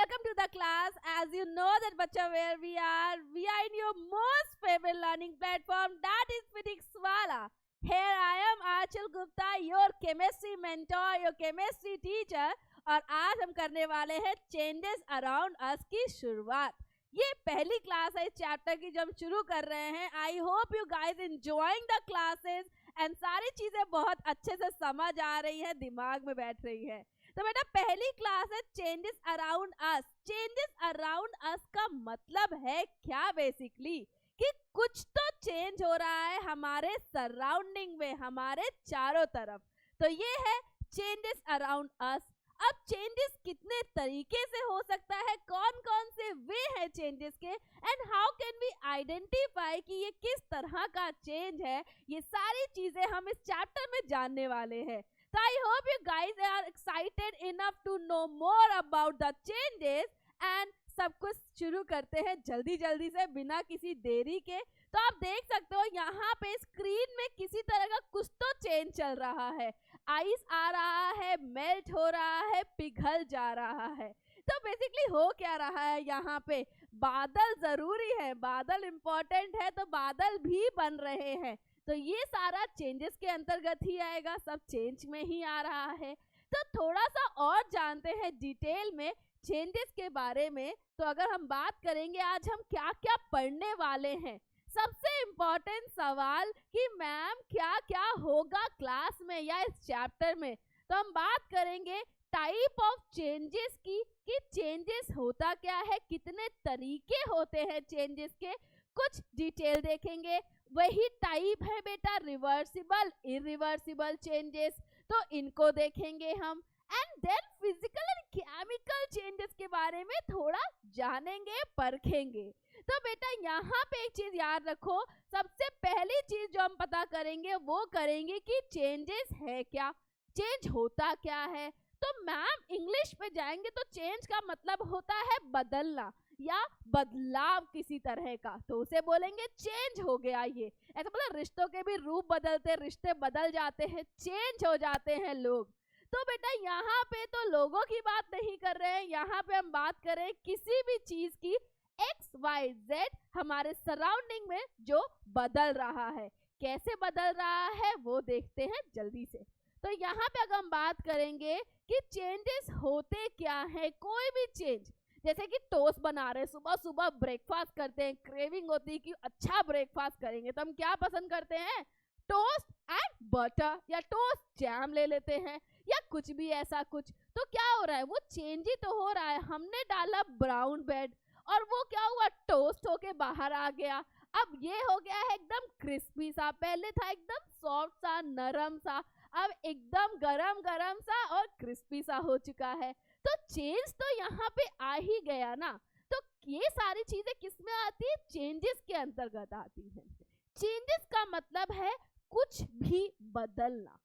welcome to the class. As you know that bacha where we are in your most favorite learning platform, that is Physics Wala. Here I am Achal Gupta, your chemistry mentor, your chemistry teacher. और आज हम करने वाले हैं changes around us की शुरुआत। ये पहली क्लास है इस चैप्टर की जो हम शुरू कर रहे हैं। I hope you guys enjoying the classes and सारी चीजें बहुत अच्छे से समझ आ रही है, दिमाग में बैठ रही है। तो बेटा पहली क्लास है changes around us. Changes around us का मतलब है क्या बेसिकली कि कुछ तो चेंज हो रहा है हमारे सराउंडिंग में, हमारे चारों तरफ। तो ये है चेंजेस अराउंड अस। अब चेंजेस कितने तरीके से हो सकता है, कौन कौन से वे हैं चेंजेस के, and how can we identify कि ये किस तरह का चेंज है, ये सारी चीजें हम इस चैप्टर में जानने वाले हैं। So I hope you guys are excited enough to know more about the changes and सब कुछ शुरू करते हैं जल्दी जल्दी से बिना किसी देरी के। तो आप देख सकते हो यहाँ पे स्क्रीन में किसी तरह का कुछ तो चेंज चल रहा है। आइस आ रहा है, मेल्ट हो रहा है, पिघल जा रहा है। तो बेसिकली हो क्या रहा है यहाँ पे, बादल जरूरी है, बादल इम्पोर्टेंट है, तो बादल भी बन रहे हैं। तो ये सारा चेंजेस के अंतर्गत ही आएगा, सब चेंज में ही आ रहा है। तो थोड़ा सा और जानते हैं डिटेल में चेंजेस के बारे में। तो अगर हम बात करेंगे आज हम क्या क्या पढ़ने वाले हैं, सबसे इम्पोर्टेंट सवाल कि मैम क्या क्या होगा क्लास में या इस चैप्टर में, तो हम बात करेंगे टाइप ऑफ चेंजेस की, कि चेंजेस होता क्या है, कितने तरीके होते हैं चेंजेस के, कुछ डिटेल देखेंगे। वही टाइप है बेटा रिवर्सिबल, इरिवर्सिबल चेंजेस, तो इनको देखेंगे हम। And then physical and chemical changes के बारे में थोड़ा जानेंगे, परखेंगे। तो बेटा यहाँ पे एक चीज याद रखो, सबसे पहली चीज जो हम पता करेंगे वो करेंगे कि चेंजेस है क्या, चेंज होता क्या है। तो मैम इंग्लिश पे जाएंगे तो चेंज का मतलब होता है बदलना या बदलाव किसी तरह का, तो उसे बोलेंगे चेंज हो गया। ये ऐसा मतलब रिश्तों के भी रूप बदलते, रिश्ते बदल जाते हैं, चेंज हो जाते हैं लोग। तो बेटा यहाँ पे तो लोगों की बात नहीं कर रहे हैं, यहाँ पे हम बात कर रहे हैं किसी भी चीज की एक्स वाई जेड हमारे सराउंडिंग में जो बदल रहा है। कैसे बदल रहा है वो देखते हैं जल्दी से। तो यहाँ पे अगर हम बात करेंगे कि चेंजेस होते क्या है, कोई भी चेंज, जैसे कि टोस्ट बना रहे, सुबह सुबह ब्रेकफास्ट करते हैं, क्रेविंग होती है कि अच्छा ब्रेकफास्ट करेंगे, तो हम क्या पसंद करते हैं, टोस्ट एंड बटर या टोस्ट जैम ले लेते हैं या कुछ भी ऐसा कुछ। तो क्या हो रहा है, वो चेंज ही तो हो रहा है। हमने डाला ब्राउन ब्रेड और वो क्या हुआ, टोस्ट होके बाहर आ गया। अब ये हो गया है एकदम क्रिस्पी सा, पहले था एकदम सॉफ्ट सा, नरम सा, अब एकदम गरम गरम सा और क्रिस्पी सा हो चुका है। तो चेंज तो यहाँ पे आ ही गया ना। तो ये सारी चीजें किसमें आती है, चेंजेस के अंतर्गत आती है। चेंजेस का मतलब है कुछ भी बदलना,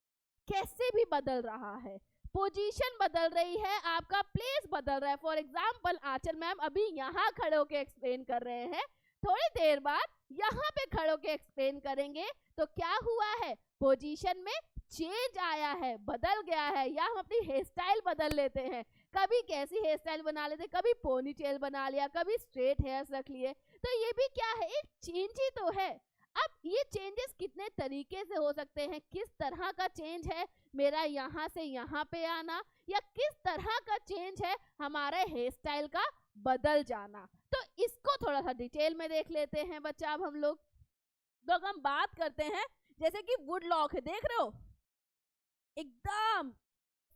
कैसे भी बदल रहा है, पोजीशन बदल रही है, आपका प्लेस बदल रहा है। फॉर एग्जाम्पल आंचल मैम अभी यहाँ खड़े होके एक्सप्लेन कर रहे हैं, थोड़ी देर बाद यहाँ पे खड़े होके एक्सप्लेन करेंगे। तो क्या हुआ है, पोजीशन में चेंज आया है, बदल गया है। या हम अपनी हेयर स्टाइल बदल लेते हैं, कभी कैसी हेयर स्टाइल बना लेते, कभी पोनी टेल बना लिया, कभी स्ट्रेट हेयर्स रख लिए। तो ये भी क्या है, एक चेंज ही तो है। अब ये चेंजेस कितने तरीके से हो सकते हैं, किस तरह का चेंज है मेरा यहाँ से यहाँ पे आना, या किस तरह का चेंज है हमारा हेयर स्टाइल का बदल जाना। तो इसको थोड़ा सा डिटेल में देख लेते हैं बच्चा। अब हम लोग तो अगर हम बात करते हैं जैसे कि वुड लॉक है, देख रहे हो एकदम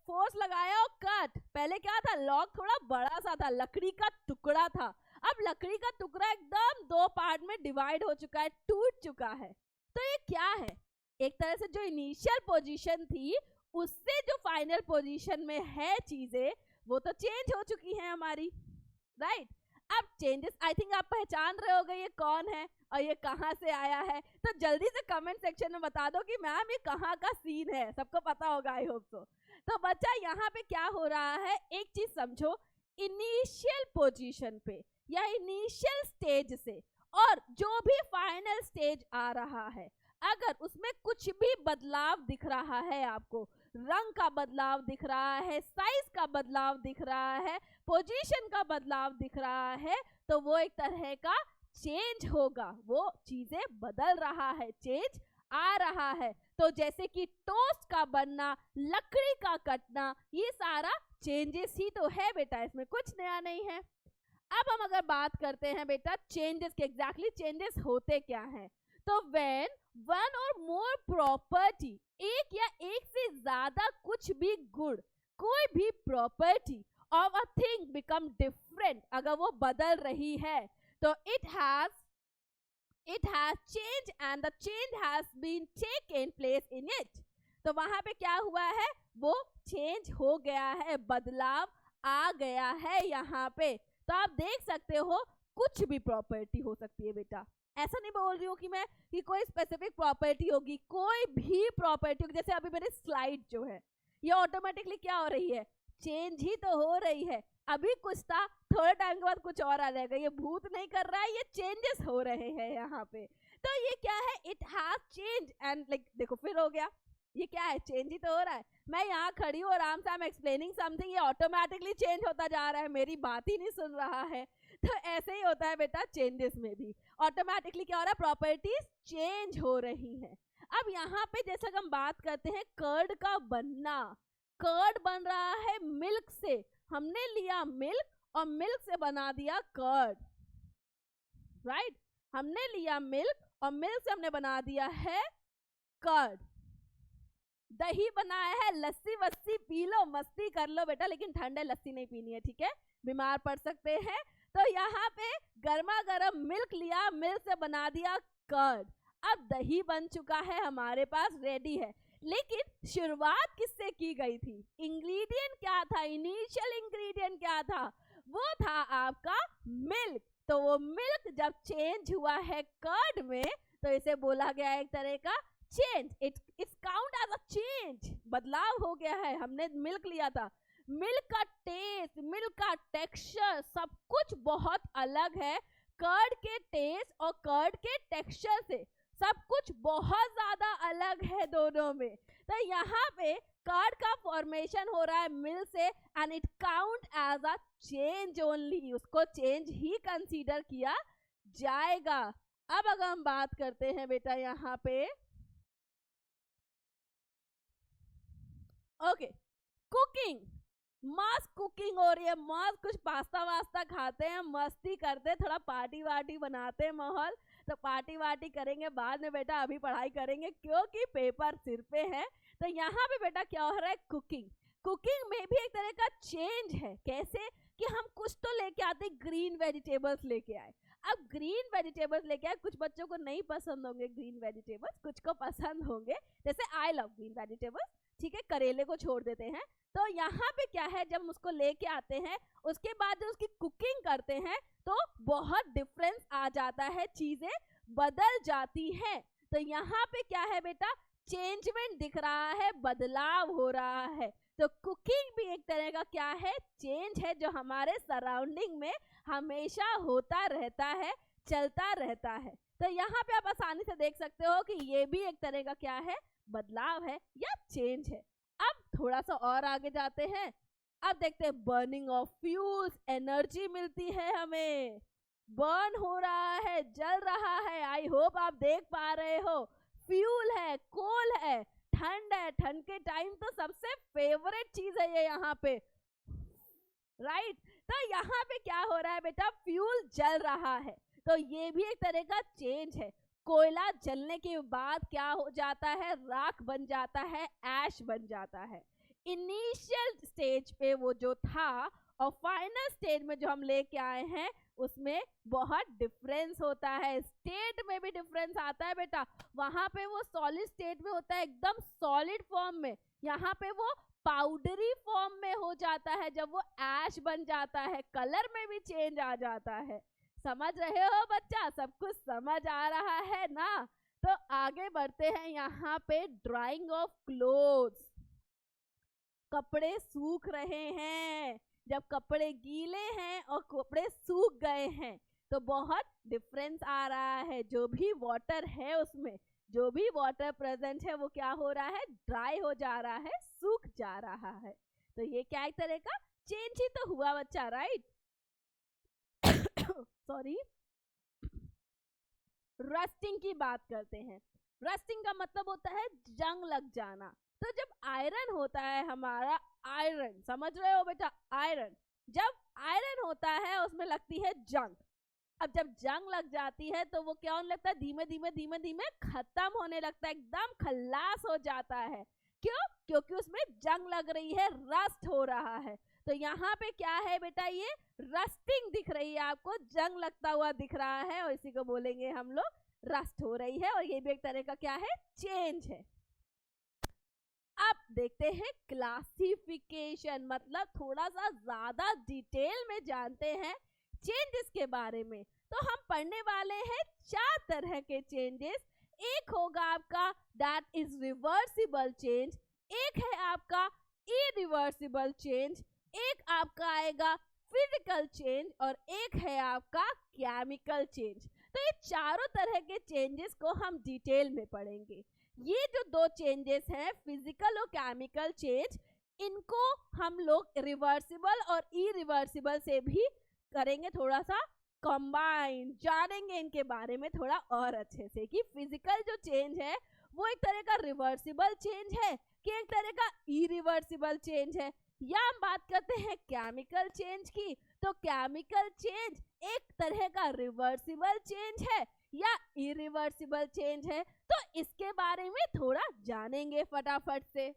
फोर्स लगाया और कट। पहले क्या था, लॉक थोड़ा बड़ा सा था, लकड़ी का टुकड़ा था। अब लकड़ी का टुकड़ा एकदम दो पार्ट में डिवाइड हो चुका है, टूट चुका है। तो ये क्या है, एक तरह से जो इनिशियल पोजीशन थी उससे जो फाइनल पोजीशन में है चीजें, वो तो चेंज हो चुकी हैं हमारी, राइट। अब चेंजेस आई थिंक आप पहचान रहे होगे ये कौन है और ये कहाँ से आया है। तो जल्दी से कमेंट सेक्शन में बता दो कि मैम ये कहाँ का सीन है, सबको पता होगा आई होप सो। तो बच्चा यहाँ पे क्या हो रहा है, एक चीज समझो, इनिशियल पोजीशन पे या इनिशियल स्टेज से और जो भी फाइनल स्टेज आ रहा है, अगर उसमें कुछ भी बदलाव दिख रहा है आपको, रंग का बदलाव दिख रहा है, साइज का बदलाव दिख रहा है, पोजीशन का बदलाव दिख रहा है, तो वो एक तरह का चेंज होगा, वो चीजें बदल रहा है, चेंज आ रहा है। तो जैसे कि टोस्ट का बनना, लकड़ी का कटना, ये सारा चेंजेस ही तो है बेटा, इसमें कुछ नया नहीं है। अब हम अगर बात करते हैं बेटा चेंजेस के, एग्जैक्टली चेंजेस होते क्या हैं, तो व्हेन वन और मोर प्रॉपर्टी, एक या एक से ज्यादा कुछ भी गुण, कोई भी property of a thing become different, अगर वो बदल रही है, तो it has changed and the change has been taken place in it। तो वहां पे क्या हुआ है, वो चेंज हो गया है, बदलाव आ गया है यहाँ पे। तो आप देख सकते हो कुछ भी प्रॉपर्टी हो सकती है बेटा, ऐसा नहीं बोल रही हूँ कि मैं कि कोई स्पेसिफिक प्रॉपर्टी होगी, कोई भी प्रॉपर्टी होगी। जैसे अभी मेरी स्लाइड जो है ये ऑटोमेटिकली क्या हो रही है, चेंज ही तो हो रही है। अभी कुछ था, थोड़े टाइम के बाद कुछ और आ जाएगा, ये भूत नहीं कर रहा है, ये चेंजेस हो रहे हैं यहाँ पे। तो ये क्या है, it has change and like देखो फिर हो गया, ये क्या है, चेंज ही तो हो रहा है। मैं यहाँ खड़ी हूँ आराम से, आई एम एक्सप्लेनिंग समथिंग, ये ऑटोमेटिकली चेंज होता जा रहा है, मेरी बात ही नहीं सुन रहा है। तो ऐसे ही होता है बेटा चेंजेस में भी, ऑटोमेटिकली क्या हो रहा है, प्रॉपर्टीज चेंज हो रही हैं। अब यहाँ पे जैसे हम बात करते हैं कर्ड का बनना, कर्ड बन रहा है मिल्क से, हमने लिया मिल्क और मिल्क से बना दिया कर्ड, राइट। हमने लिया मिल्क और मिल्क से हमने बना दिया है कर्ड। दही बनाया है, लस्सी वस्सी पी लो, मस्ती कर लो बेटा, लेकिन ठंडे लस्सी नहीं पीनी है, ठीक है, बीमार पड़ सकते हैं। तो यहाँ पे गर्मा गर्म मिल्क लिया, मिल्क से बना दिया कर्ड, अब दही बन चुका है हमारे पास, रेडी है। लेकिन शुरुआत किससे की गई थी, इंग्रेडिएंट क्या था, इनिशियल इंग्रेडिएंट क्या था, वो था आपका मिल्क। तो वो मिल्क जब चेंज हुआ है कर्ड में, तो इसे बोला गया है एक तरह का change, it's count as a change, बदलाव हो गया है। हमने मिल्क लिया था, मिल्क का टेस्ट, मिल्क का टेक्सचर सब कुछ बहुत अलग है, कर्ड के टेस्ट और कर्ड के टेक्सचर से सब कुछ बहुत ज्यादा अलग है दोनों में। तो यहाँ पे कर्ड का फॉर्मेशन हो रहा है मिल्क से and it count as a change only, उसको चेंज ही कंसीडर किया जाएगा। अब अगर हम बात करते हैं बेटा यहाँ पे ओके, कुकिंग, मस्त कुकिंग हो रही है, मस्त कुछ पास्ता वास्ता खाते हैं, मस्ती करते हैं, थोड़ा पार्टी वार्टी बनाते हैं माहौल। तो पार्टी वार्टी करेंगे बाद में बेटा, अभी पढ़ाई करेंगे क्योंकि पेपर सिर पे है। तो यहाँ पे बेटा क्या हो रहा है, कुकिंग, कुकिंग में भी एक तरह का चेंज है। कैसे कि हम कुछ तो लेके आते, ग्रीन वेजिटेबल्स लेके आए। अब ग्रीन वेजिटेबल्स लेके आए, कुछ बच्चों को नहीं पसंद होंगे ग्रीन वेजिटेबल्स, कुछ को पसंद होंगे, जैसे आई लव ग्रीन वेजिटेबल्स, ठीक है, करेले को छोड़ देते हैं। तो यहाँ पे क्या है, जब हम उसको लेके आते हैं उसके बाद जब उसकी कुकिंग करते हैं तो बहुत डिफरेंस आ जाता है, चीजें बदल जाती हैं। तो यहाँ पे क्या है बेटा, चेंजमेंट दिख रहा है, बदलाव हो रहा है। तो कुकिंग भी एक तरह का क्या है, चेंज है, जो हमारे सराउंडिंग में हमेशा होता रहता है, चलता रहता है। तो यहाँ पे आप आसानी से देख सकते हो कि ये भी एक तरह का क्या है, बदलाव है या चेंज है। अब थोड़ा सा और आगे जाते हैं, अब देखते हैं बर्निंग ऑफ फ्यूल्स, एनर्जी मिलती है हमें, बर्न हो रहा है, जल रहा है। आई होप आप देख पा रहे हो, फ्यूल है, कोल है, ठंड है, ठंड के टाइम तो सबसे फेवरेट चीज है ये यहाँ पे, राइट। तो यहाँ पे क्या हो रहा है बेटा, फ्यूल जल रहा है, तो ये भी एक तरह का चेंज है। कोयला जलने के बाद क्या हो जाता है, राख बन जाता है, ऐश बन जाता है। इनिशियल स्टेज पे वो जो था और फाइनल स्टेज में जो हम लेके आए हैं उसमें बहुत डिफरेंस होता है, स्टेट में भी डिफरेंस आता है बेटा। वहां पे वो सॉलिड स्टेट में होता है, एकदम सॉलिड फॉर्म में, यहाँ पे वो पाउडरी फॉर्म में हो जाता है। जब वो ऐश बन जाता है, कलर में भी चेंज आ जाता है। समझ रहे हो बच्चा, सब कुछ समझ आ रहा है ना। तो आगे बढ़ते हैं, यहाँ पे ड्राइंग ऑफ क्लोथ्स, कपड़े सूख रहे हैं। जब कपड़े गीले हैं और कपड़े सूख गए हैं तो बहुत डिफरेंस आ रहा है, जो भी वाटर है उसमें जो भी वाटर प्रेजेंट है वो क्या हो रहा है, ड्राई हो जा रहा है, सूख जा रहा है। तो ये क्या एक तरह का चेंज ही तो हुआ बच्चा, राइट। सॉरी। रस्टिंग की बात करते हैं। रस्टिंग का मतलब होता है जंग लग जाना। तो जब आयरन होता है हमारा, आयरन समझ रहे हो बेटा, आयरन जब आयरन होता है उसमें लगती है जंग। अब जब जंग लग जाती है तो वो क्या होने लगता है, धीमे धीमे धीमे धीमे खत्म होने लगता है, एकदम खल्लास हो जाता है। क्यों? क्योंकि उसमें जंग लग रही है, रस्ट हो रहा है। तो यहाँ पे क्या है बेटा, ये रस्टिंग दिख रही है आपको, जंग लगता हुआ दिख रहा है, और इसी को बोलेंगे हम लोग रस्ट हो रही है। और ये भी एक तरह का क्या है, चेंज है। अब देखते हैं क्लासिफिकेशन, मतलब थोड़ा सा ज्यादा डिटेल में जानते हैं चेंजेस के बारे में। तो हम पढ़ने वाले हैं 4 तरह के चेंजेस। एक होगा आपका दैट इज रिवर्सिबल चेंज, एक है आपका इरिवर्सिबल चेंज, एक आपका आएगा फिजिकल चेंज, और एक है आपका केमिकल चेंज। तो ये चारों तरह के चेंजेस को हम डिटेल में पढ़ेंगे। ये जो 2 चेंजेस हैं, फिजिकल और केमिकल चेंज, इनको हम लोग रिवर्सिबल और इरिवर्सिबल से भी करेंगे थोड़ा सा कंबाइन, जानेंगे इनके बारे में थोड़ा और अच्छे से कि फिजिकल जो चेंज है वो एक तरह का रिवर्सिबल चेंज है कि एक तरह का इरिवर्सिबल चेंज है। या हम बात करते हैं केमिकल चेंज की, तो केमिकल चेंज एक तरह का रिवर्सिबल चेंज है या इरिवर्सिबल चेंज है। तो इसके बारे में थोड़ा जानेंगे फटाफट से।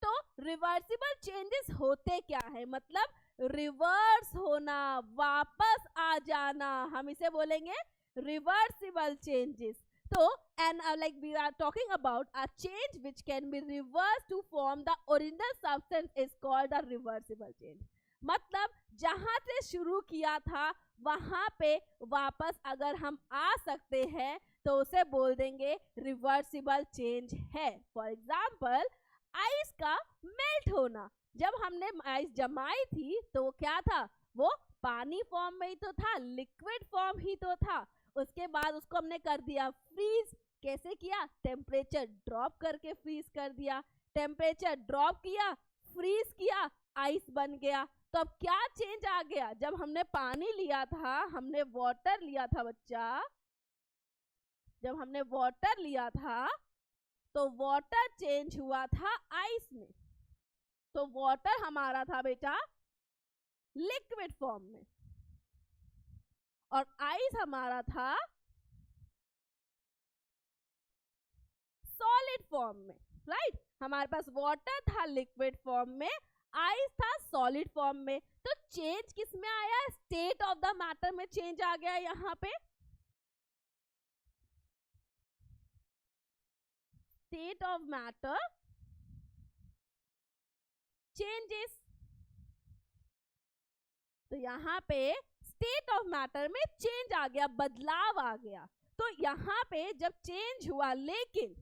तो रिवर्सिबल चेंजेस होते क्या है, मतलब रिवर्स होना, वापस आ जाना, हम इसे बोलेंगे रिवर्सिबल चेंजेस। तो and like we are talking about a change which can be reversed to form the original substance is called a reversible change। मतलब जहां से शुरू किया था वहां पे वापस अगर हम आ सकते हैं तो उसे बोल देंगे रिवर्सिबल चेंज है। फॉर एग्जाम्पल आइस का मेल्ट होना, जब हमने आइस जमाई थी तो वो क्या था, वो पानी फॉर्म में ही तो था, लिक्विड फॉर्म ही तो था। उसके बाद उसको हमने कर दिया फ्रीज। कैसे किया, टेम्परेचर ड्रॉप करके फ्रीज कर दिया। टेम्परेचर ड्रॉप किया, फ्रीज किया, आइस बन गया। तो अब क्या चेंज आ गया, जब हमने पानी लिया था, हमने वाटर लिया था बच्चा, जब हमने वाटर लिया था तो वाटर चेंज हुआ था आइस में। तो वाटर हमारा था बेटा लिक्विड फॉर्म में और आइस हमारा था सॉलिड फॉर्म में, राइट। हमारे पास वाटर था लिक्विड फॉर्म में, आइस था सॉलिड फॉर्म में। तो चेंज किस में आया, स्टेट ऑफ द मैटर में चेंज आ गया। यहाँ पे स्टेट ऑफ मैटर चेंजेस, तो यहाँ पे स्टेट ऑफ मैटर में चेंज आ गया, बदलाव आ गया। तो यहाँ पे जब चेंज हुआ, लेकिन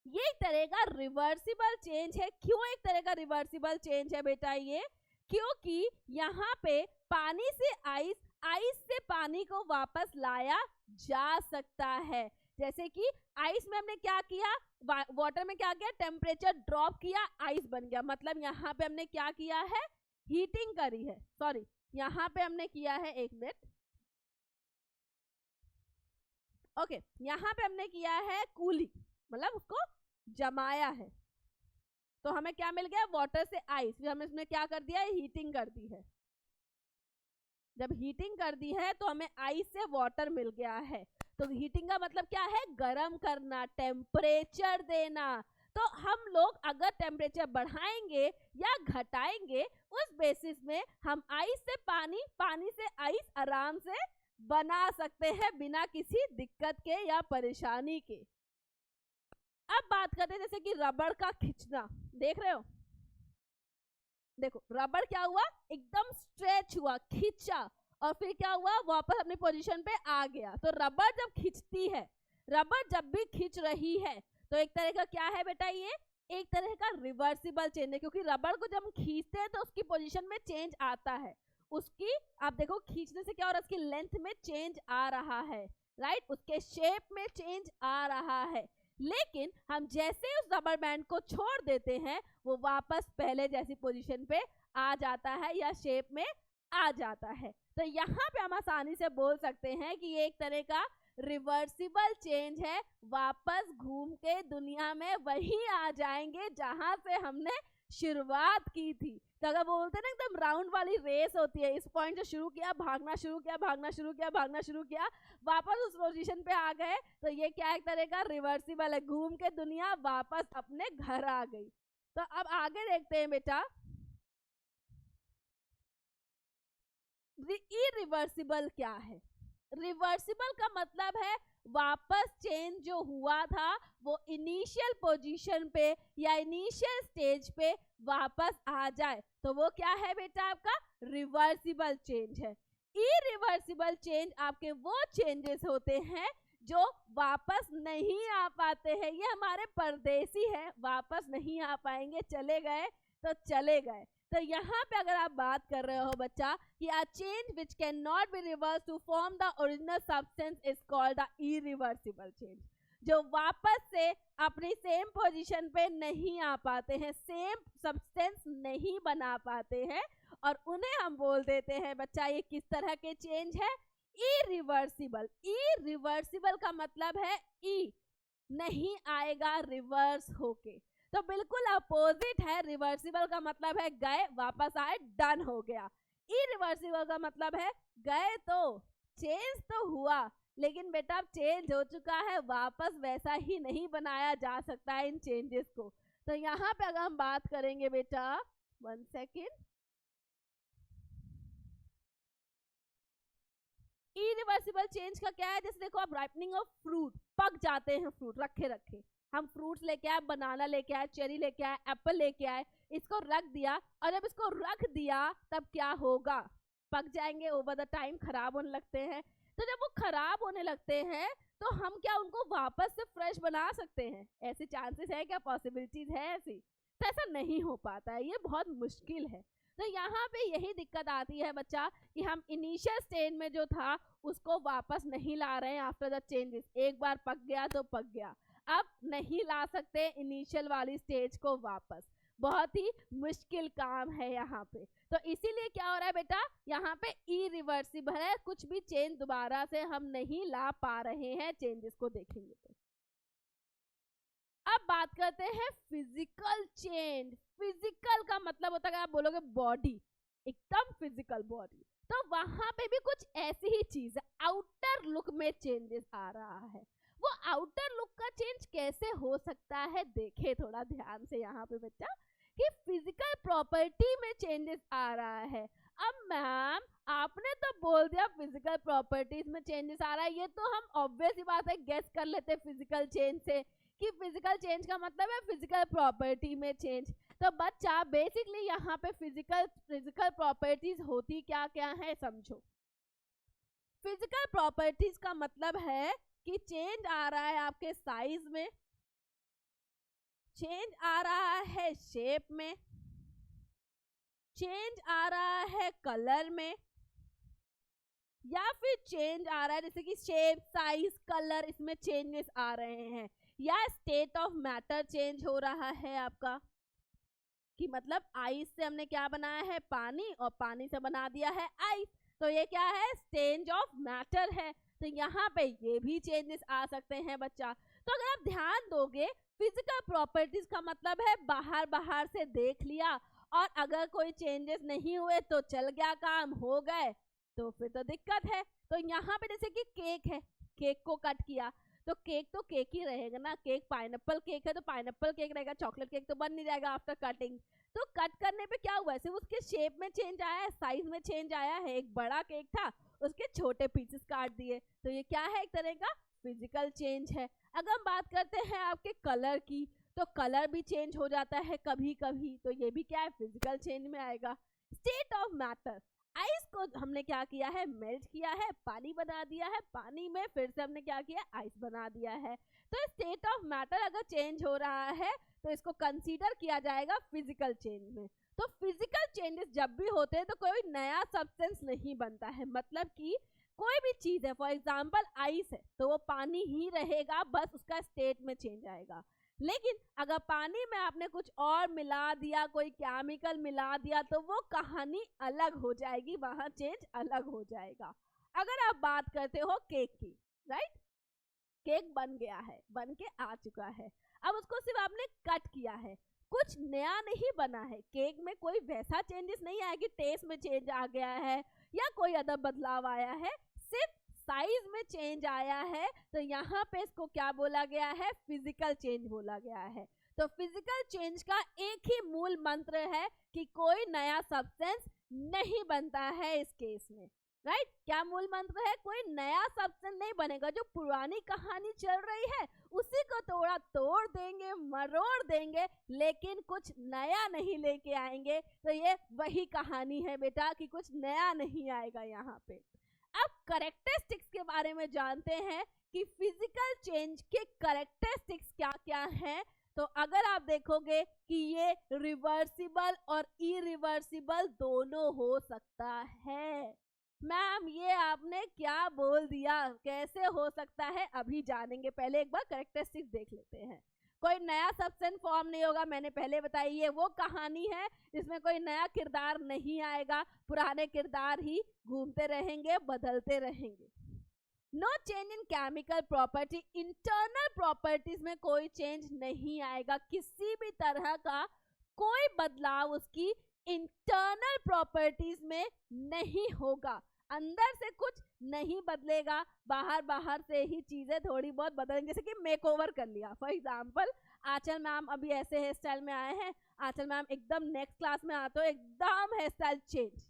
ये एक तरह का रिवर्सिबल चेंज है। क्यों एक तरह का रिवर्सिबल चेंज है बेटा ये, क्योंकि यहाँ पे पानी से आइस, आइस से पानी को वापस लाया जा सकता है। जैसे कि आइस में हमने क्या किया, वाटर में क्या किया, टेम्परेचर ड्रॉप किया, आइस बन गया। मतलब यहाँ पे हमने क्या किया है, हीटिंग करी है। सॉरी, यहाँ पे हमने किया है, एक मिनट, ओके, यहाँ पे हमने किया है कूलिंग, मतलब उसको जमाया है। तो हमें क्या मिल गया, वाटर से आइस, फिर हमने इसमें क्या कर दिया है, हीटिंग कर दी है। जब हीटिंग कर दी है तो हमें आइस से वाटर मिल गया है। तो हीटिंग का मतलब क्या है, गर्म करना, टेम्परेचर देना। तो हम लोग अगर टेम्परेचर बढ़ाएंगे या घटाएंगे, उस बेसिस में हम आइस से पानी, पानी से आइस आराम से बना सकते हैं बिना किसी दिक्कत के या परेशानी के। अब बात करते हैं जैसे कि रबड़ का खींचना, देख रहे हो, देखो रबड़ क्या हुआ, एकदम स्ट्रेच हुआ, खींचा, और फिर क्या हुआ, वापस अपनी पोजीशन पे आ गया। तो रबड़ जब खींचती है, रबड़ जब भी खींच रही है, तो एक तरह का क्या है बेटा, ये एक तरह का रिवर्सिबल चेंज है। क्योंकि रबड़ को जब हम खींचते हैं तो उसकी पोजीशन में चेंज आता है, उसकी, आप देखो खींचने से क्या हो रहा है, उसकी लेंथ में चेंज आ रहा है। राइट, उसके शेप में चेंज आ रहा है। लेकिन हम जैसे उस रबर बैंड को छोड़ देते हैं वो वापस पहले जैसी पोजीशन पे आ जाता है या शेप में आ जाता है। तो यहाँ पे हम आसानी से बोल सकते हैं कि ये एक तरह का रिवर्सिबल चेंज है, वापस घूम के दुनिया में वही आ जाएंगे जहां से हमने शुरुआत की थी। तो अगर बोलते ना एकदम राउंड वाली रेस होती है, इस पॉइंट से शुरू किया, भागना शुरू किया, भागना शुरू किया, भागना शुरू किया, वापस उस पोजीशन पे आ गए, तो ये क्या एक तरह का रिवर्सिबल है, घूम के दुनिया वापस अपने घर आ गई। तो अब आगे देखते हैं बेटा, इरिवर्सिबल क्या है। रिवर्सिबल का मतलब है वापस चेंज जो हुआ था वो इनिशियल पोजीशन पे या इनिशियल स्टेज पे वापस आ जाए, तो वो क्या है बेटा, आपका रिवर्सिबल चेंज है। इरिवर्सिबल चेंज आपके वो चेंजेस होते हैं जो वापस नहीं आ पाते हैं। ये हमारे परदेसी हैं, वापस नहीं आ पाएंगे, चले गए तो चले गए। तो यहाँ पे अगर आप बात कर रहे हो बच्चा कि a change which cannot be reversed to form the original substance is called the irreversible change, जो वापस से अपनी सेम पोजीशन पे नहीं आ पाते हैं, सेम सब्सटेंस नहीं बना पाते हैं, और उन्हें हम बोल देते हैं बच्चा ये किस तरह के चेंज है, इरिवर्सिबल। इरिवर्सिबल का मतलब है ई नहीं आएगा रिवर्स होके, तो बिल्कुल अपोजिट है। रिवर्सिबल का मतलब है गए वापस आए, डन हो गया। इरिवर्सिबल का मतलब है गए तो चेंज तो हुआ, लेकिन बेटा चेंज हो चुका है, वापस वैसा ही नहीं बनाया जा सकता है इन चेंजेस को। तो यहाँ पे अगर हम बात करेंगे बेटा, 1 सेकेंड, इरिवर्सिबल चेंज का क्या है, जैसे देखो आप राइपनिंग ऑफ फ्रूट, पक जाते हैं फ्रूट, रखे रखे हम फ्रूट्स लेके आए, बनाना लेके आए, चेरी लेके आए, एप्पल लेके आए, इसको रख दिया, और जब इसको रख दिया तब क्या होगा, पक जाएंगे, ओवर द टाइम खराब होने लगते हैं। तो जब वो खराब होने लगते हैं तो हम क्या उनको वापस से फ्रेश बना सकते हैं, ऐसे चांसेस है क्या, पॉसिबिलिटीज है ऐसी? तो ऐसा नहीं हो पाता है, ये बहुत मुश्किल है। तो यहाँ पे यही दिक्कत आती है बच्चा कि हम इनिशियल स्टेज में जो था उसको वापस नहीं ला रहे हैं आफ्टर द चेंजेस। एक बार पक गया तो पक गया, अब नहीं ला सकते इनिशियल वाली स्टेज को वापस, बहुत ही मुश्किल काम है यहाँ पे। तो इसीलिए क्या हो रहा है बेटा, यहाँ पे इरिवर्सिबल है, कुछ भी चेंज दोबारा से हम नहीं ला पा रहे हैं। चेंजेस को देखेंगे तो अब बात करते हैं फिजिकल चेंज। फिजिकल का मतलब होता है, आप बोलोगे बॉडी, एकदम फिजिकल बॉडी, तो वहां पे भी कुछ ऐसी ही चीज है, आउटर लुक में चेंजेस आ रहा है। वो आउटर लुक का चेंज कैसे हो सकता है, देखे थोड़ा ध्यान से यहाँ पे बच्चा, कि फिजिकल प्रॉपर्टी में चेंजेस आ रहा है। अब मैम आपने तो बोल दिया फिजिकल प्रॉपर्टीज में चेंजेस आ रहा है, ये तो हम ऑब्वियस ही बात है गेस कर लेते हैं फिजिकल चेंज से कि फिजिकल चेंज का मतलब है फिजिकल प्रॉपर्टी में चेंज। तो बच्चा बेसिकली यहाँ पे फिजिकल प्रॉपर्टीज होती क्या क्या है समझो। फिजिकल प्रॉपर्टीज का मतलब है कि चेंज आ रहा है आपके साइज में, चेंज आ रहा है शेप में, चेंज आ रहा है कलर में, या फिर चेंज आ रहा है जैसे कि शेप, साइज, कलर, इसमें चेंजेस आ रहे हैं, या स्टेट ऑफ मैटर चेंज हो रहा है आपका, कि मतलब आइस से हमने क्या बनाया है, पानी, और पानी से बना दिया है आइस, तो ये क्या है, चेंज ऑफ मैटर है। तो यहाँ पे ये भी चेंजेस आ सकते हैं बच्चा। तो अगर आप ध्यान दोगे, फिजिकल प्रॉपर्टीज का मतलब है बाहर बाहर से देख लिया, और अगर कोई चेंजेस नहीं हुए तो चल गया, काम हो गए, तो फिर तो दिक्कत है। तो यहाँ पे जैसे कि केक है, केक को कट किया तो केक ही रहेगा ना, केक पाइनएप्पल केक है तो पाइनएप्पल केक रहेगा, चॉकलेट केक तो बन नहीं जाएगा आफ्टर कटिंग। तो कट करने पे क्या हुआ, सिर्फ उसके शेप में चेंज आया है, साइज में चेंज आया है, एक बड़ा केक था उसके छोटे पीसेस काट दिए, तो ये क्या है, एक तरह का फिजिकल चेंज है। अगर हम बात करते हैं आपके कलर की, तो कलर भी चेंज हो जाता है कभी कभी, तो ये भी क्या है, फिजिकल चेंज में आएगा। स्टेट ऑफ मैटर, आइस को हमने क्या किया है, मेल्ट किया है, पानी बना दिया है, पानी में फिर से हमने क्या किया, आइस बना दिया है। तो स्टेट ऑफ मैटर अगर चेंज हो रहा है तो इसको कंसीडर किया जाएगा फिजिकल चेंज में। तो फिजिकल चेंजेस जब भी होते हैं तो कोई नया सब्सटेंस नहीं बनता है, मतलब कि कोई भी चीज है, फॉर एग्जाम्पल आइस है, तो वो पानी ही रहेगा, बस उसका स्टेट में चेंज आएगा। लेकिन अगर पानी में आपने कुछ और मिला दिया, कोई केमिकल मिला दिया, तो वो कहानी अलग हो जाएगी, वहां चेंज अलग हो जाएगा। अगर आप बात करते हो केक की, राइट, केक बन गया है, बन के आ चुका है, अब उसको सिर्फ आपने कट किया है, कुछ नया नहीं बना है। केक में कोई वैसा चेंजेस नहीं आया कि टेस्ट में चेंज आ गया है या कोई अदर बदलाव आया है, सिर्फ साइज में चेंज आया है। तो यहाँ पे इसको क्या बोला गया है, फिजिकल चेंज बोला गया है। तो फिजिकल चेंज का एक ही मूल मंत्र है कि कोई नया सब्सटेंस नहीं बनता है इस केस में, राइट। क्या मूल मंत्र है, कोई नया सब्सटेंस नहीं बनेगा, जो पुरानी कहानी चल रही है उसी को थोड़ा तोड़ देंगे, मरोड़ देंगे, लेकिन कुछ नया नहीं लेके आएंगे। तो ये वही कहानी है बेटा कि कुछ नया नहीं आएगा यहाँ पे। अब कैरेक्टरिस्टिक्स के बारे में जानते हैं कि फिजिकल चेंज के कैरेक्टरिस्टिक्स क्या क्या हैं। तो अगर आप देखोगे कि ये रिवर्सिबल और इरिवर्सिबल दोनों हो सकता है। मैम ये आपने क्या बोल दिया, कैसे हो सकता है, अभी जानेंगे, पहले एक बार कैरेक्टरिस्टिक्स देख लेते हैं। कोई नया सब्सटेंस फॉर्म नहीं होगा, मैंने पहले बताई, ये वो कहानी है जिसमें कोई नया किरदार नहीं आएगा, पुराने किरदार ही घूमते रहेंगे, बदलते रहेंगे। No change in chemical property, internal properties में कोई चेंज नहीं आएगा, किसी भी तरह का कोई बदलाव उसकी इंटरनल प्रॉपर्टीज में नहीं होगा। अंदर से कुछ नहीं बदलेगा, बाहर से ही चीजें थोड़ी बहुत बदलेंगे, जैसे कि मेकओवर कर लिया। फॉर एग्जांपल आंचल मैम अभी ऐसे हेयर स्टाइल में आए हैं, आंचल मैम एकदम नेक्स्ट क्लास में आते हो एकदम hair style change,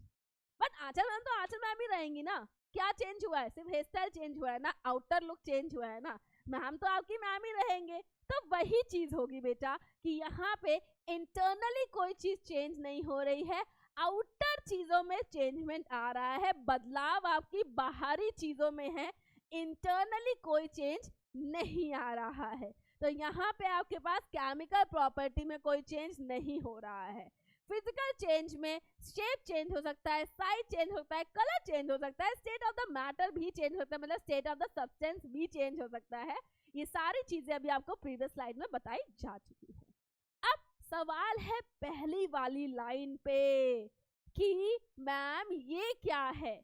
but Aanchal ma'am तो आंचल मैम ही रहेंगी ना। क्या चेंज हुआ है, सिर्फ हेयर स्टाइल चेंज हुआ है ना, आउटर लुक चेंज हुआ है ना, मैम तो आपकी मैम ही रहेंगे। तो वही चीज होगी बेटा कि यहाँ पे इंटरनली कोई चीज चेंज नहीं हो रही है, आउटर चीजों में चेंजमेंट आ रहा है, बदलाव आपकी बाहरी चीजों में है, इंटरनली कोई चेंज नहीं आ रहा है। तो यहाँ पे आपके पास केमिकल प्रॉपर्टी में कोई चेंज नहीं हो रहा है। फिजिकल चेंज में शेप चेंज हो सकता है, साइज चेंज हो सकता है, कलर चेंज हो सकता है, स्टेट ऑफ द मैटर भी चेंज हो सकता है, मतलब स्टेट ऑफ द सब्सटेंस भी चेंज हो सकता है। ये सारी चीजें अभी आपको प्रीवियस स्लाइड में बताई जा चुकी है। अब सवाल है पहली वाली लाइन पे कि मैम ये क्या है,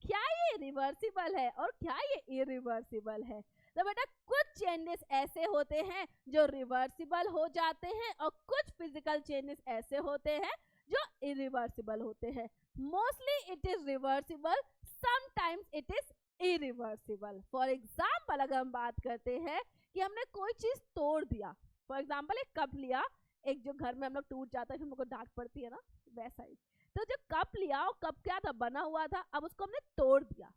क्या ये रिवर्सिबल है और क्या ये इरिवर्सिबल है। तो बेटा कुछ चेंजेस ऐसे होते हैं जो रिवर्सिबल हो जाते हैं और कुछ फिजिकल चेंजेस ऐसे होते हैं जो इरिवर्सिबल होते हैं। Mostly it is reversible, sometimes it is irreversible. For example अगर हम बात करते हैं कि हमने कोई चीज तोड़ दिया, फॉर एग्जाम्पल एक कप लिया, एक जो घर में हम लोग टूट जाता है फिर हमको डांट पड़ती है ना, वैसा ही। तो जो कप लिया, वो कप क्या था, बना हुआ था, अब उसको हमने तोड़ दिया,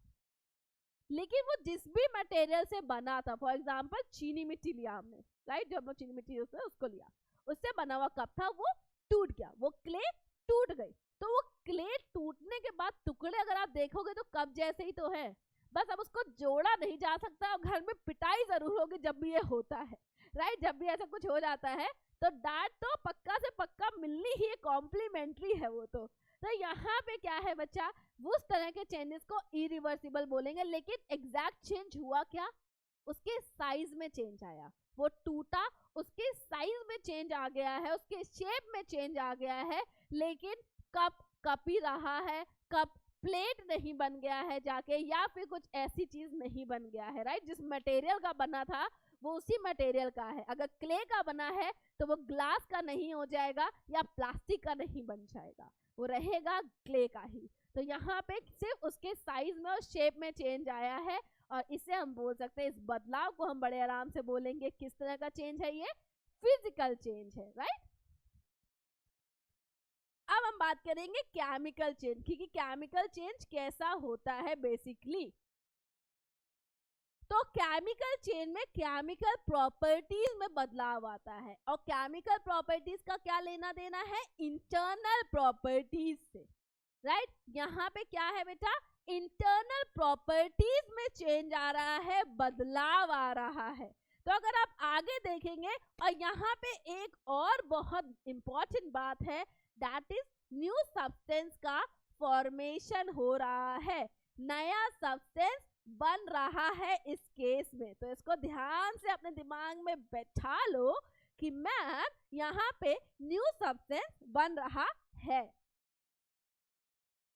लेकिन वो जिस भी मटेरियल से बना था, फॉर एग्जाम्पल चीनी मिट्टी लिया हमने, राइट, जो हम लोग चीनी मिट्टी यूज करते उसको लिया, उससे बना हुआ कप था, वो टूट गया, वो क्ले टूट गई। तो वो क्ले टूटने के बाद टुकड़े अगर आप देखोगे तो कप जैसे ही तो है, बस अब उसको जोड़ा नहीं जा सकता और घर में पिटाई जरूर होगी जब भी ये होता है, राइट। जब भी ऐसा कुछ हो जाता है तो डांट तो पक्का से पक्का मिलनी ही, कॉम्प्लीमेंट्री है वो तो यहाँ पे क्या है बच्चा, वो उस तरह के चेंजेस को इरिवर्सिबल बोलेंगे। लेकिन एग्जैक्ट चेंज हुआ क्या, उसके साइज में चेंज आया, वो टूटा, उसके साइज में चेंज आ गया है, उसके शेप में चेंज आ गया है, लेकिन कप ही रहा है, कप प्लेट नहीं बन गया है जाके, या फिर कुछ ऐसी चीज नहीं बन गया है, राइट। जिस मटेरियल का बना था वो उसी मटेरियल का है। अगर क्ले का बना है तो वो ग्लास का नहीं हो जाएगा या प्लास्टिक का नहीं बन जाएगा, वो रहेगा क्ले का ही। तो यहाँ पे सिर्फ उसके साइज में और शेप में चेंज आया है, और इसे हम बोल सकते हैं, इस बदलाव को हम बड़े आराम से बोलेंगे किस तरह का चेंज है, ये फिजिकल चेंज है, राइट। अब हम बात करेंगे केमिकल चेंज की, कि केमिकल चेंज कैसा होता है बेसिकली। तो केमिकल चेंज में केमिकल प्रॉपर्टीज में बदलाव आता है, और केमिकल प्रॉपर्टीज का क्या लेना देना है, इंटरनल प्रॉपर्टीज से, राइट। यहाँ पे क्या है बेटा, इंटरनल प्रॉपर्टीज में चेंज आ रहा है, बदलाव आ रहा है। तो अगर आप आगे देखेंगे, और यहाँ पे एक और बहुत इंपॉर्टेंट बात है, दैट इज न्यू सब्सटेंस का फॉर्मेशन हो रहा है। नया सब्सटेंस बन रहा है इस केस में। तो इसको ध्यान से अपने दिमाग में बैठा लो कि मैम यहाँ पे न्यू सब्सटेंस बन रहा है।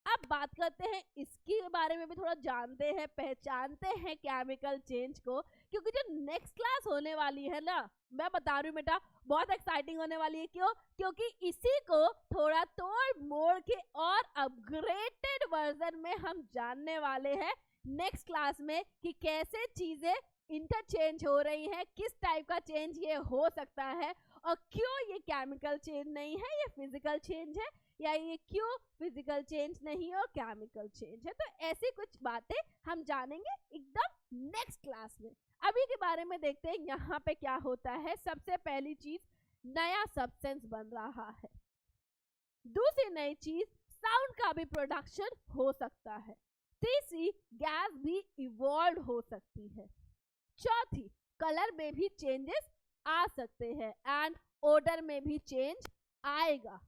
अब बात करते हैं इसके बारे में भी थोड़ा जानते हैं, पहचानते हैं केमिकल चेंज को, क्योंकि जो नेक्स्ट क्लास होने वाली है ना, मैं बता रही हूँ बेटा बहुत एक्साइटिंग होने वाली है। क्यों? क्योंकि इसी को थोड़ा तोड़ मोड़ के और अपग्रेडेड वर्जन में हम जानने वाले हैं नेक्स्ट क्लास में कि कैसे चीजें इंटरचेंज हो रही है, किस टाइप का चेंज ये हो सकता है और क्यों ये केमिकल चेंज नहीं है, ये फिजिकल चेंज है, या ये क्यों फिजिकल चेंज नहीं और केमिकल चेंज है। तो ऐसी कुछ बातें हम जानेंगे एकदम नेक्स्ट क्लास में। अभी के बारे में देखते हैं यहाँ पे क्या होता है। सबसे पहली चीज, नया सब्सटेंस बन रहा है। दूसरी नई चीज, साउंड का भी प्रोडक्शन हो सकता है। तीसरी, गैस भी इवॉल्व हो सकती है। चौथी, कलर में भी चेंजेस आ सकते हैं एंड ओडर में भी चेंज आएगा।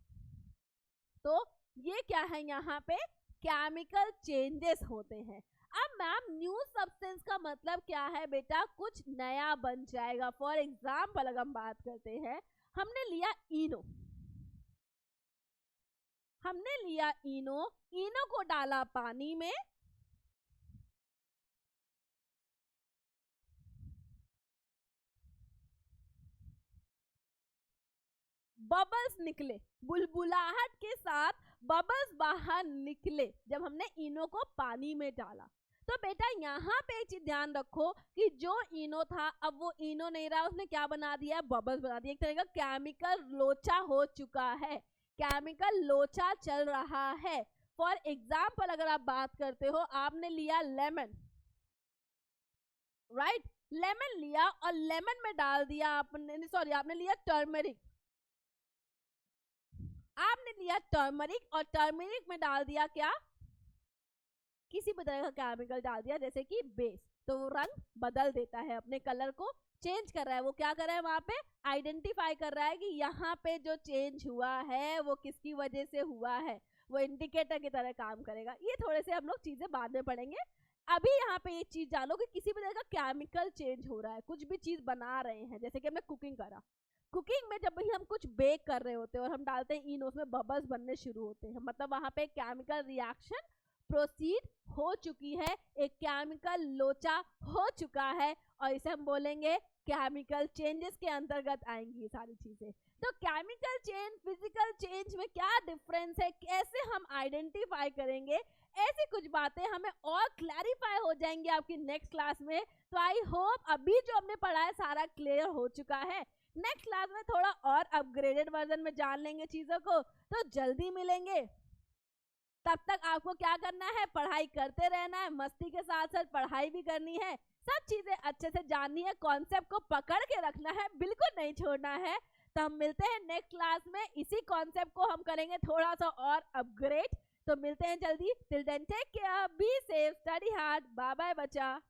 तो ये क्या है, यहाँ पे केमिकल चेंजेस होते हैं। अब मैम न्यू सब्सटेंस का मतलब क्या है बेटा? कुछ नया बन जाएगा। फॉर एग्जाम्पल अगर हम बात करते हैं, हमने लिया इनो, इनो को डाला पानी में, बबल्स निकले, बुलबुलाहट के साथ बबल्स बाहर निकले जब हमने इनो को पानी में डाला। तो बेटा यहाँ पे एक चीज ध्यान रखो कि जो इनो था अब वो इनो नहीं रहा, उसने क्या बना दिया? बबल्स बना दिया। एक तरह का केमिकल लोचा हो चुका है, केमिकल लोचा चल रहा है। फॉर एग्जाम्पल अगर आप बात करते हो, आपने लिया लेमन, राइट? लेमन लिया और लेमन में डाल दिया आपने, सॉरी आपने लिया टर्मरिक, और टर्मरिक में डाल दिया क्या? किसी भी तरह का केमिकल डाल दिया जैसे कि बेस, तो वो रंग बदल देता है, अपने कलर को चेंज कर रहा है। वो क्या कर रहा है? वहां पे आइडेंटिफाई कर रहा है कि यहाँ पे जो चेंज हुआ है वो किसकी वजह से हुआ है, वो इंडिकेटर की तरह काम करेगा। ये थोड़े से हम लोग चीजें बाद में पढ़ेंगे। अभी यहाँ पे ये चीज जानो कि किसी भी तरह का केमिकल चेंज हो रहा है, कुछ भी चीज बना रहे हैं, जैसे कि हमने कुकिंग करा, कुकिंग में जब भी हम कुछ बेक कर रहे होते हैं और हम डालते हैं इनो, उसमें बबल्स बनने शुरू होते हैं, मतलब वहां पे केमिकल रिएक्शन प्रोसीड हो चुकी है, एक केमिकल लोचा हो चुका है, और इसे हम बोलेंगे केमिकल चेंजेस के अंतर्गत आएंगी ये सारी चीजें। तो केमिकल चेंज, फिजिकल चेंज में क्या डिफरेंस है, कैसे हम आइडेंटिफाई करेंगे, ऐसी कुछ बातें हमें और क्लैरिफाई हो जाएंगी आपकी नेक्स्ट क्लास में। तो आई होप अभी जो हमने पढ़ा है सारा क्लियर हो चुका है। नेक्स्ट क्लास में थोड़ा और अपग्रेडेड वर्जन में जान लेंगे चीजों को, तो जल्दी मिलेंगे। तब तक आपको क्या करना है? पढ़ाई करते रहना है, मस्ती के साथ साथ पढ़ाई भी करनी है, सब चीजें अच्छे से जाननी है, कॉन्सेप्ट को पकड़ के रखना है, बिल्कुल नहीं छोड़ना है। तो हम मिलते हैं नेक्स्ट क्लास में, इसी कॉन्सेप्ट को हम करेंगे थोड़ा सा और अपग्रेड। तो मिलते हैं जल्दी। Till then take care, be safe, study hard, bye bye बच्चा।